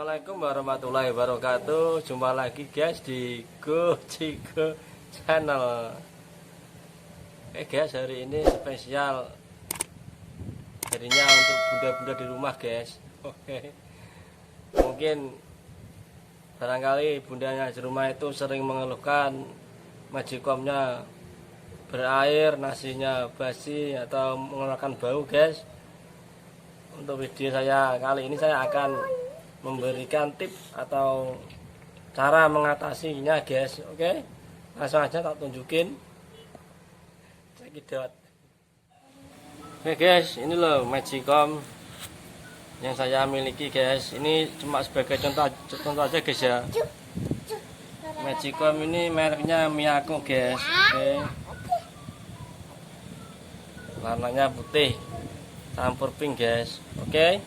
Assalamualaikum warahmatullahi wabarakatuh. Jumpa lagi guys di Go Cigo Channel. Oke guys, hari ini spesial jadinya untuk bunda-bunda di rumah guys. Oke, mungkin barangkali bundanya di rumah itu sering mengeluhkan majikomnya berair, nasinya basi atau mengeluarkan bau guys. Untuk video saya kali ini saya akan memberikan tips atau cara mengatasinya guys. Oke, langsung aja tak tunjukin. Check it out. Oke guys, ini loh magicom yang saya miliki guys. Ini cuma sebagai contoh aja guys ya. Magicom ini mereknya Miyako guys. Oke, warnanya putih campur pink guys. Oke,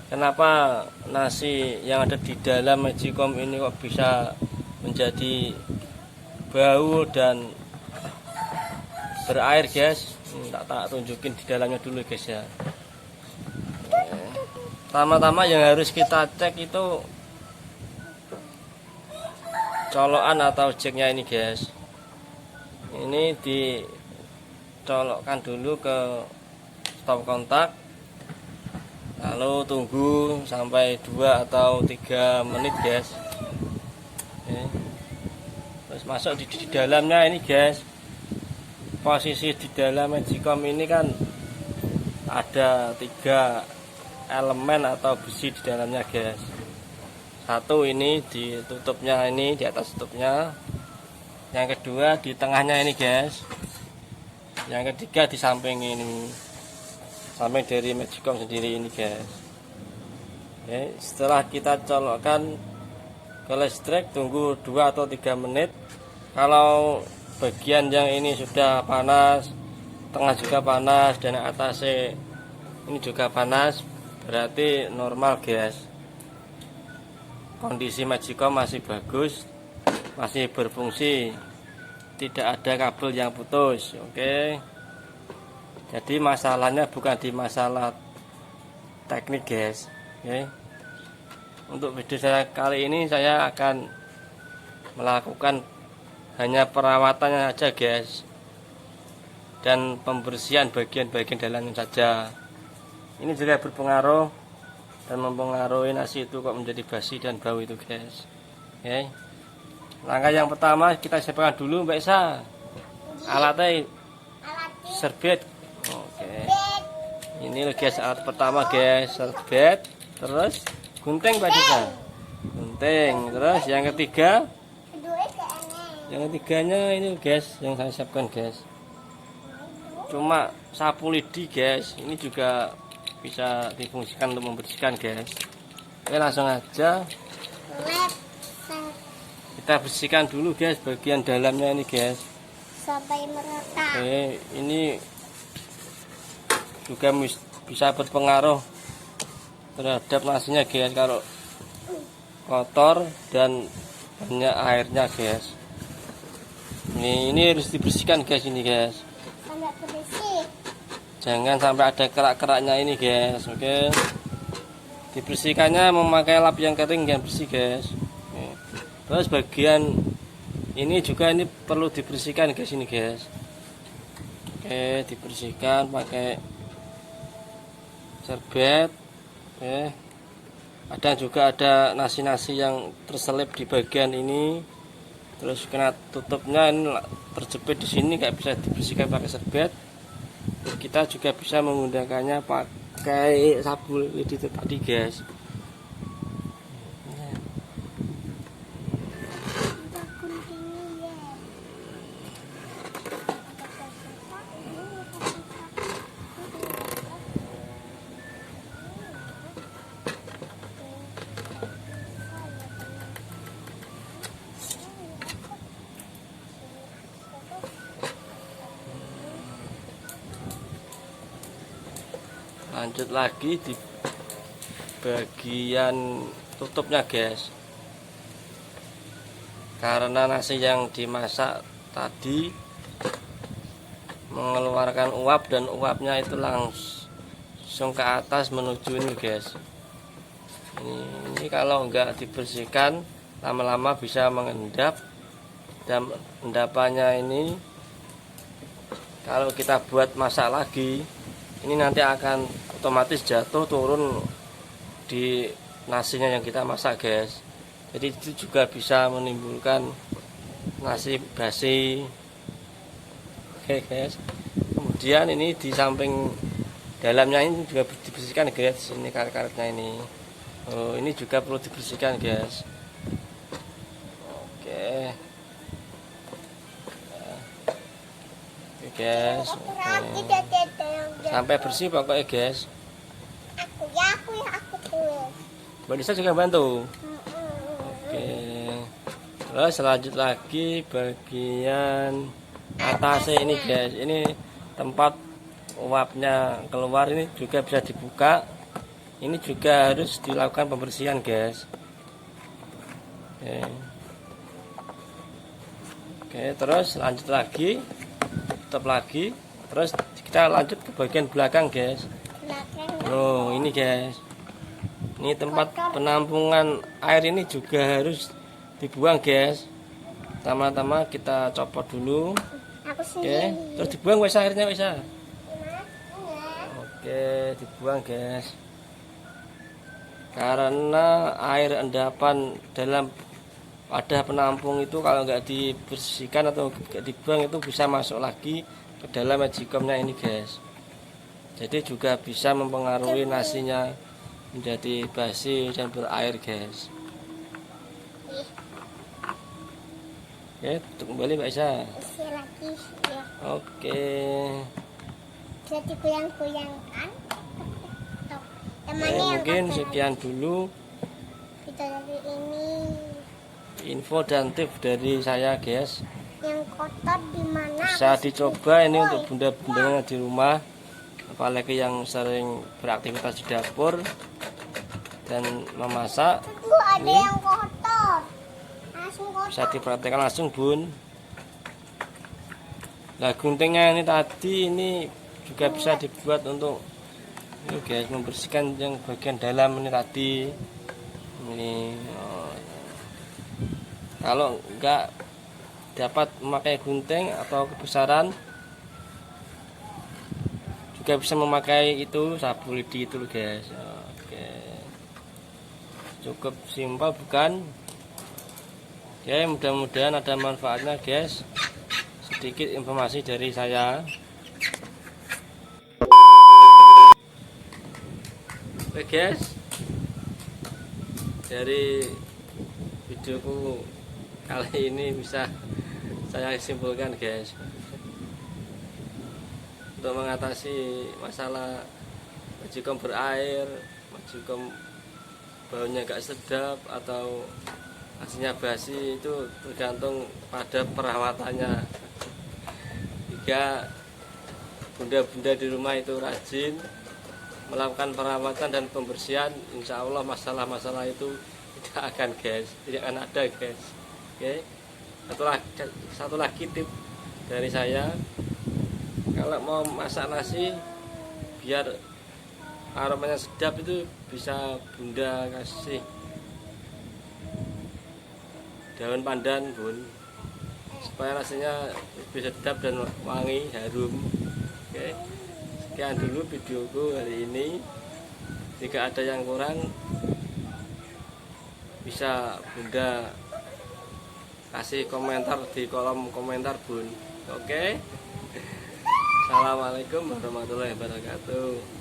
kenapa nasi yang ada di dalam magicom ini kok bisa menjadi bau dan berair guys? Tak tunjukin di dalamnya dulu guys ya. Pertama-tama yang harus kita cek itu colokan atau jacknya ini guys. Ini dicolokkan dulu ke stop kontak, lalu tunggu sampai 2 atau 3 menit guys. Oke. Terus masuk di dalamnya ini guys. Posisi di dalam magicom ini kan ada 3 elemen atau besi di dalamnya guys. Satu ini di tutupnya, ini di atas tutupnya. Yang kedua di tengahnya ini guys. Yang ketiga di samping ini, samping dari magicom sendiri ini guys. Oke, setelah kita colokkan ke listrik, tunggu 2 atau 3 menit. Kalau bagian yang ini sudah panas, tengah juga panas, dan atasnya ini juga panas, berarti normal guys. Kondisi magicom masih bagus, masih berfungsi, tidak ada kabel yang putus. Oke, jadi masalahnya bukan di masalah teknik guys. Oke, untuk video saya kali ini saya akan melakukan hanya perawatannya saja guys, dan pembersihan bagian-bagian dalamnya saja. Ini juga berpengaruh dan mempengaruhi nasi itu kok menjadi basi dan bau itu guys. Oke, langkah yang pertama kita siapkan dulu Mbak Isa alatnya, serbet. Oke, ini loh guys, alat pertama guys, serbet, terus gunting Mbak Isa, gunting. Terus yang ketiganya ini guys, yang saya siapkan guys, cuma sapu lidi guys. Ini juga bisa difungsikan untuk membersihkan guys. Oke, langsung aja kita bersihkan dulu guys bagian dalamnya ini guys sampai merata. Oke, ini juga bisa berpengaruh terhadap nasinya guys kalau kotor dan banyak airnya guys. Ini harus dibersihkan guys, ini guys. Sampai bersih. Jangan sampai ada kerak-keraknya ini guys. Oke, dibersihkannya memakai lap yang kering yang bersih guys. Oke. Terus bagian ini juga ini perlu dibersihkan guys, ini guys. Oke, dibersihkan pakai serbet. Oke, juga ada nasi-nasi yang terselip di bagian ini. Terus kena tutupnya ini terjepit di sini, nggak bisa dibersihkan pakai serbet. Kita juga bisa menggunakannya pakai sapu lidi tadi guys. Lanjut lagi di bagian tutupnya guys, karena nasi yang dimasak tadi mengeluarkan uap dan uapnya itu langsung ke atas menuju ini guys. Ini kalau enggak dibersihkan lama-lama bisa mengendap, dan endapannya ini kalau kita buat masak lagi ini nanti akan otomatis jatuh turun di nasinya yang kita masak guys. Jadi itu juga bisa menimbulkan nasi basi. Oke guys, kemudian ini di samping dalamnya ini juga dibersihkan guys. Ini karet-karetnya ini, oh ini juga perlu dibersihkan guys. Oke guys, sampai bersih pokoknya guys. Aku tuh. Mbak Nisa juga bantu. Oke, terus lanjut lagi bagian atasnya ini guys. Ini tempat uapnya keluar, ini juga bisa dibuka. Ini juga harus dilakukan pembersihan guys. Oke, terus lanjut lagi, tutup lagi. Terus kita lanjut ke bagian belakang guys. Oh ini guys, ini tempat penampungan air ini juga harus dibuang guys. Pertama-tama kita copot dulu. Oke, terus dibuang wes airnya wes. Oke, dibuang guys. Karena air endapan dalam wadah penampung itu kalau nggak dibersihkan atau nggak dibuang itu bisa masuk lagi ke dalam magicomnya ini guys. Jadi juga bisa mempengaruhi nasinya menjadi basi dan berair guys. Oke, kembali Mbak Isa. Lagi ya. Oke. Jadi goyang-goyangkan. Oke, mungkin sekian dulu Kita dari ini info dan tips dari saya guys. yang kotor di mana? Bisa dicoba ini untuk bunda-bunda di rumah, apalagi yang sering beraktivitas di dapur dan memasak. Ada Ini yang kotor. Langsung kotor. bisa dipraktekkan langsung bun. Nah guntingnya ini tadi ini juga bisa dibuat untuk ini guys, membersihkan yang bagian dalam ini tadi. Ini kalau enggak dapat memakai gunting atau kebesaran juga bisa memakai itu sapu lidi itu guys. Oke, cukup simpel bukan? Oke, mudah-mudahan ada manfaatnya guys. Sedikit informasi dari saya. Oke guys, dari videoku kali ini bisa saya simpulkan guys, untuk mengatasi masalah magicom berair, magicom baunya gak sedap atau hasilnya basi itu tergantung pada perawatannya. Jika bunda-bunda di rumah itu rajin melakukan perawatan dan pembersihan, insya Allah masalah-masalah itu tidak akan guys, tidak akan ada guys. Oke, satu lagi tip dari saya, kalau mau masak nasi biar aromanya sedap itu bisa bunda kasih daun pandan bun, supaya nasinya lebih sedap dan wangi harum. Oke, sekian dulu videoku hari ini. Jika ada yang kurang bisa bunda kasih komentar di kolom komentar bun. Oke, assalamualaikum warahmatullahi wabarakatuh.